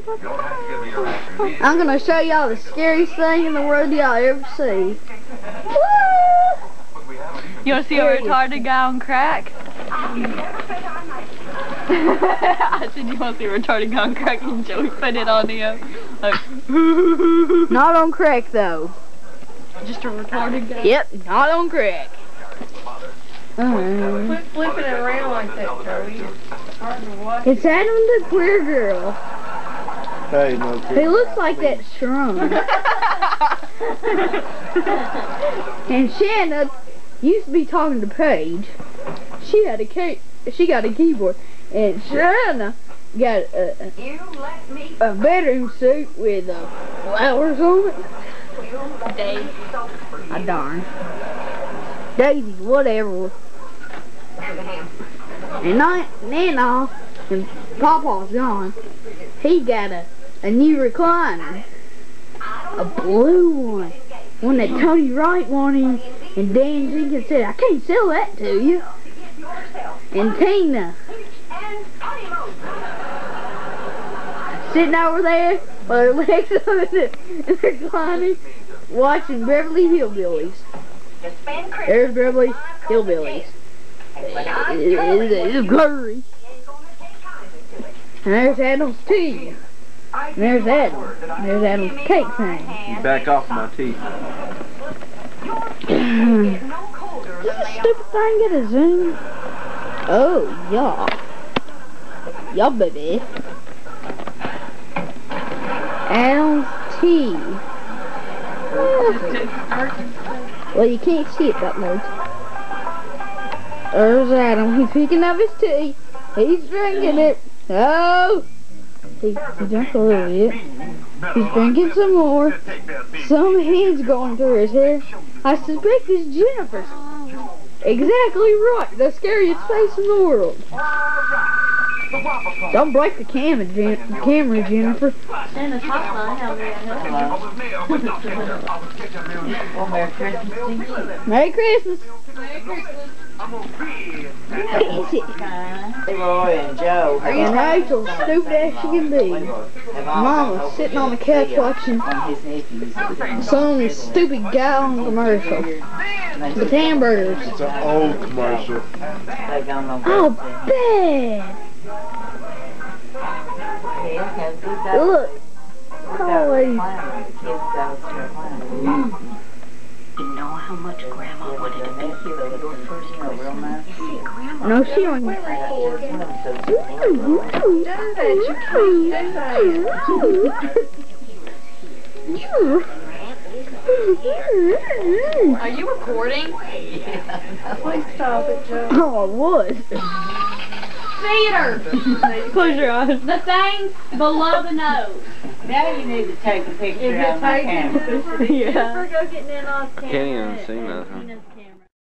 I'm gonna show y'all the scariest thing in the world y'all ever see. You wanna see a retarded guy on crack? I said you wanna see a retarded guy on crack and Joey put it on him. Like, Not on crack though. just a retarded guy? Yep, not on crack. Quit flipping it around like that, Joey. It's hard to watch. It's Adam the queer girl. Hey, no He kidding. looks like that shrunk. And Shanna used to be talking to Paige. She got a keyboard, and Shanna got a bedroom suit with flowers on it. Dave. Darn. Daisy, whatever. And Nana and Papa's gone. He got a new recliner. A blue one. One that Tony Wright wanted, and Dan Jenkins said, I can't sell that to you. And Tina sitting over there with her legs on the recliner watching Beverly Hillbillies. There's Beverly Hillbillies. It's blurry. And there's Adam's tea. And there's Adam. There's Adam's cake thing. Back off my teeth. Does this stupid thing get a zoom? Oh, yeah. Yeah, baby. Adam's tea. Well, you can't see it that much. There's Adam. He's picking up his tea. He's drinking it. Oh! He drank a little bit. He's drinking some more. Some head's going through his hair. I suspect it's Jennifer's. Exactly right. The scariest face in the world. Don't break the camera, Jennifer. Santa's hotline. How may I help you? Well, Merry Christmas to you. Merry Christmas. Merry Christmas. Roy and Joe. And Rachel, stupid as she can be. Mama's sitting on the couch watching some stupid guy on commercial. The hamburgers. It's an old commercial. Oh, bad. Look. Holy. You know how much Grandma wanted to be here for your first Christmas? Grandma. No, she don't. Are you recording? Please stop it, Joe. Oh, I was. Theater! Close your eyes. The thing below the nose. Now you need to take a picture Is it of my taken? camera. Yeah. Go get Nana's camera. Can't even see nothing.